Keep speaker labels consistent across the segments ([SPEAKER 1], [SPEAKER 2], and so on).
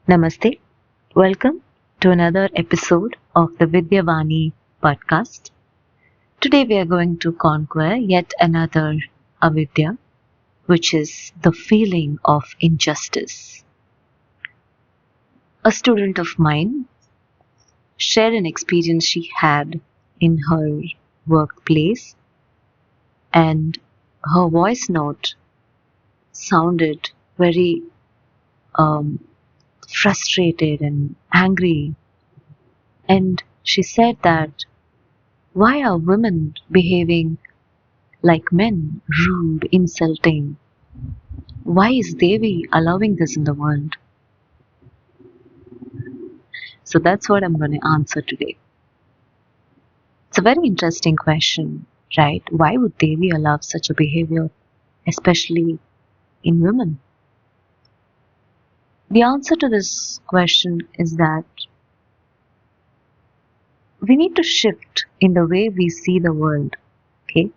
[SPEAKER 1] Namaste. Welcome to another episode of the Vidyavani podcast. Today we are going to conquer yet another avidya, which is the feeling of injustice. A student of mine shared an experience she had in her workplace, and her voice note sounded very um, frustrated and angry. And she said that why are women behaving like men, rude, insulting? Why is Devi allowing this in the world? So that's what I'm going to answer today. It's a very interesting question, right? Why would Devi allow such a behavior, especially in women? The answer to this question is that we need to shift in the way we see the world. Okay?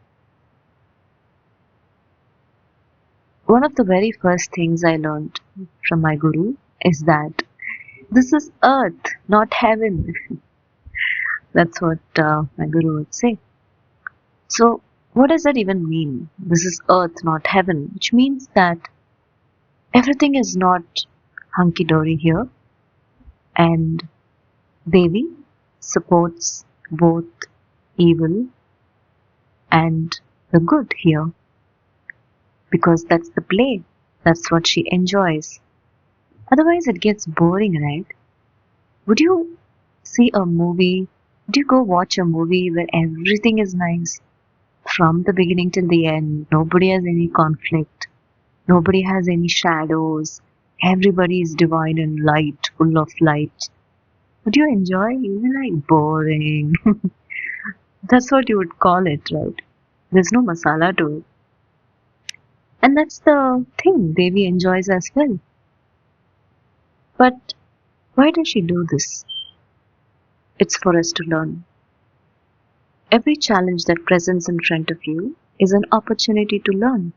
[SPEAKER 1] One of the very first things I learned from my guru is that this is earth, not heaven. That's what my guru would say. So, what does that even mean? This is earth, not heaven, which means that everything is not hunky dory here, and Devi supports both evil and the good here because that's the play, that's what she enjoys. Otherwise, it gets boring, right? Would you see a movie? Would you go watch a movie where everything is nice? From the beginning till the end, nobody has any conflict, nobody has any shadows, everybody is divine and light, full of light. Would you enjoy? You be like boring. That's what you would call it, right? There's no masala to it. And that's the thing Devi enjoys as well. But why does she do this? It's for us to learn. Every challenge that presents in front of you is an opportunity to learn.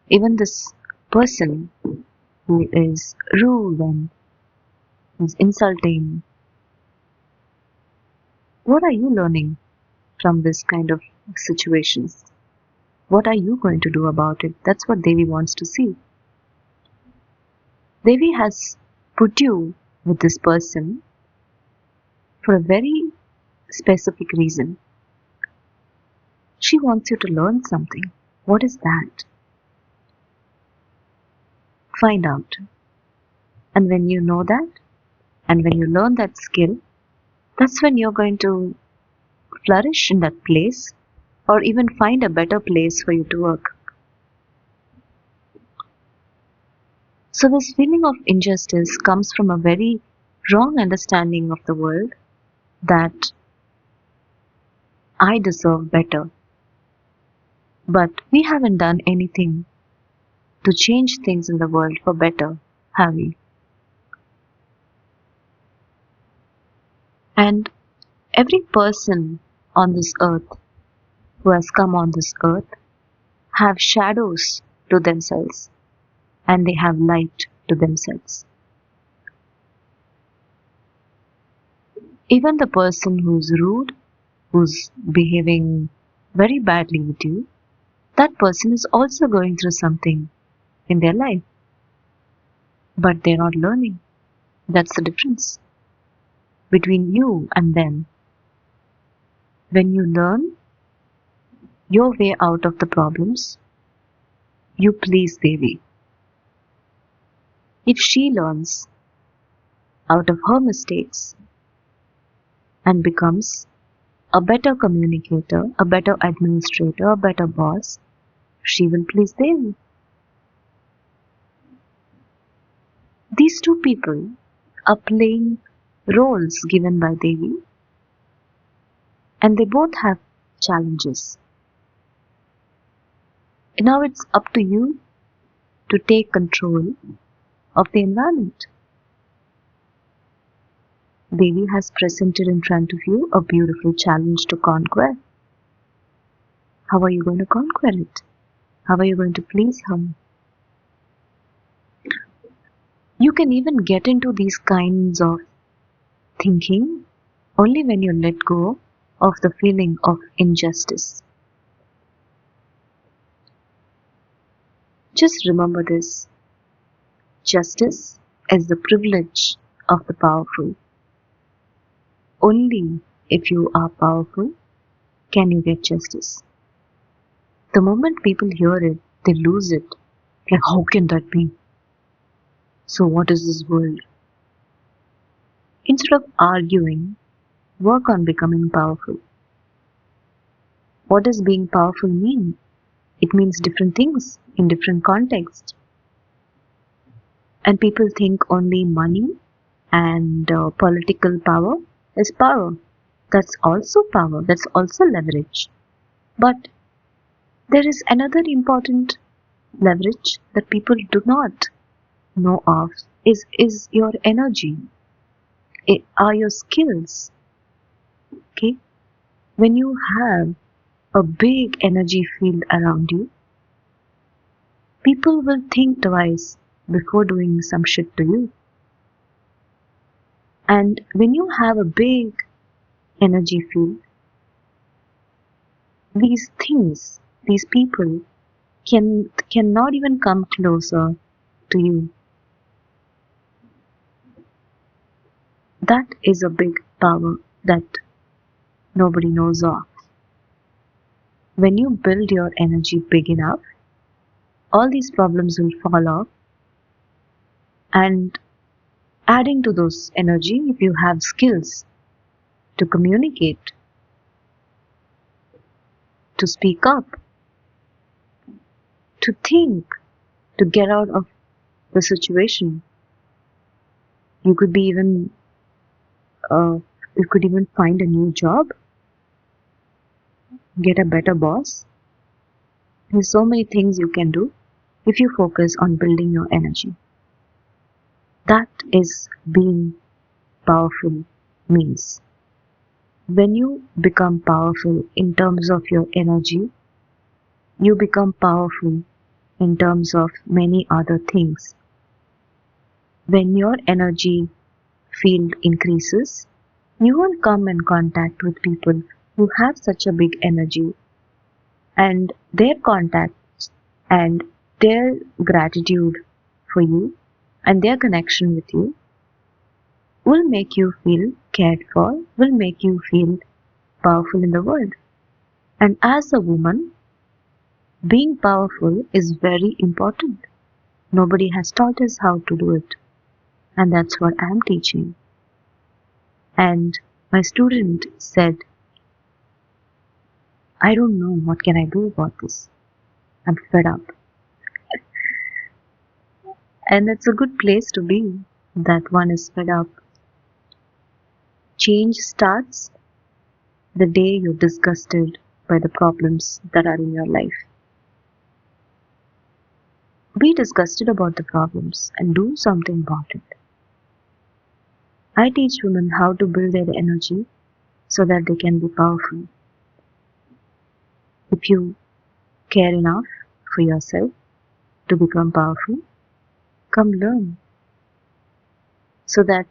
[SPEAKER 1] Even this person who is rude and is insulting, what are you learning from this kind of situations? What are you going to do about it? That's what Devi wants to see. Devi has put you with this person for a very specific reason. She wants you to learn something. What is that? Find out. And when you know that, and when you learn that skill, that's when you're going to flourish in that place or even find a better place for you to work. So, this feeling of injustice comes from a very wrong understanding of the world that I deserve better. But we haven't done anything to change things in the world for better, have we? And every person on this earth who has come on this earth have shadows to themselves and they have light to themselves. Even the person who's rude, who's behaving very badly with you, that person is also going through something in their life. But they're not learning. That's the difference between you and them. When you learn your way out of the problems, you please Devi. If she learns out of her mistakes and becomes a better communicator, a better administrator, a better boss, she will please Devi. These two people are playing roles given by Devi and they both have challenges. Now it's up to you to take control of the environment. Devi has presented in front of you a beautiful challenge to conquer. How are you going to conquer it? How are you going to please her? You can even get into these kinds of thinking only when you let go of the feeling of injustice. Just remember this: justice is the privilege of the powerful. Only if you are powerful can you get justice. The moment people hear it, they lose it. Like, how can that be? So, what is this world? Instead of arguing, work on becoming powerful. What does being powerful mean? It means different things in different contexts. And people think only money and political power is power. That's also power, that's also leverage. But there is another important leverage that people do not know of is your energy, are your skills. Okay, when you have a big energy field around you, people will think twice before doing some shit to you. And when you have a big energy field, these things, these people cannot even come closer to you. That is a big power that nobody knows of. When you build your energy big enough, all these problems will fall off. And adding to those energy, if you have skills to communicate, to speak up, to think, to get out of the situation, you could be even uh, you could even find a new job, get a better boss. There's so many things you can do if you focus on building your energy. That is being powerful means. When you become powerful in terms of your energy, you become powerful in terms of many other things. When your energy field increases, you will come in contact with people who have such a big energy, and their contacts and their gratitude for you and their connection with you will make you feel cared for, will make you feel powerful in the world. And as a woman, being powerful is very important. Nobody has taught us how to do it, and that's what I'm teaching. And my student said, I don't know what can I do about this. I'm fed up. And it's a good place to be, that one is fed up. Change starts the day you're disgusted by the problems that are in your life. Be disgusted about the problems and do something about it. I teach women how to build their energy so that they can be powerful. If you care enough for yourself to become powerful, come learn, so that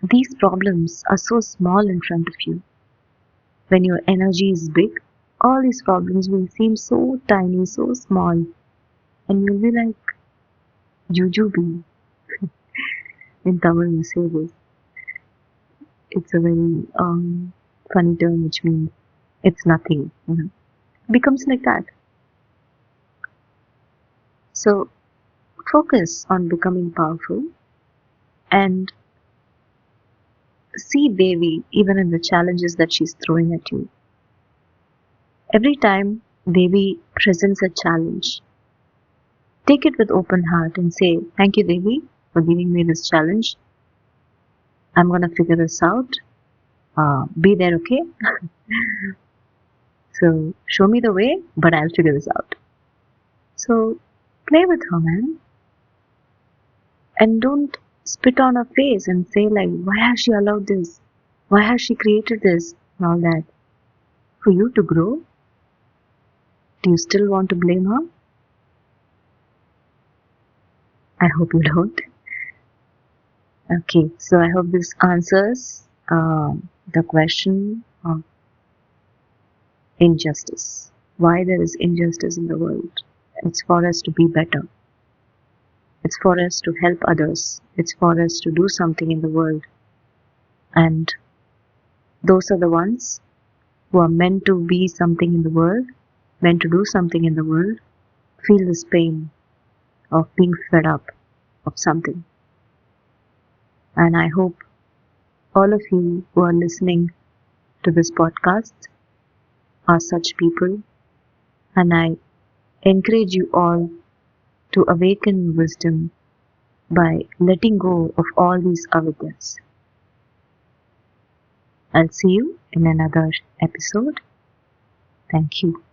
[SPEAKER 1] these problems are so small in front of you. When your energy is big, all these problems will seem so tiny, so small, and you'll be like, Jujubi. In Tamil we say this. It's a very funny term which means it's nothing. Becomes like that. So focus on becoming powerful and see Devi even in the challenges that she's throwing at you. Every time Devi presents a challenge, take it with open heart and say, thank you Devi for giving me this challenge. I'm gonna figure this out. Be there, okay? So show me the way, but I'll figure this out. So play with her, man. And don't spit on her face and say like, why has she allowed this? Why has she created this? And all that. For you to grow, do you still want to blame her? I hope you don't. Okay, so I hope this answers the question of injustice. Why there is injustice in the world? It's for us to be better. It's for us to help others. It's for us to do something in the world. And those are the ones who are meant to be something in the world, meant to do something in the world, feel this pain of being fed up of something. And I hope all of you who are listening to this podcast are such people. And I encourage you all to awaken wisdom by letting go of all these avidyas. I'll see you in another episode. Thank you.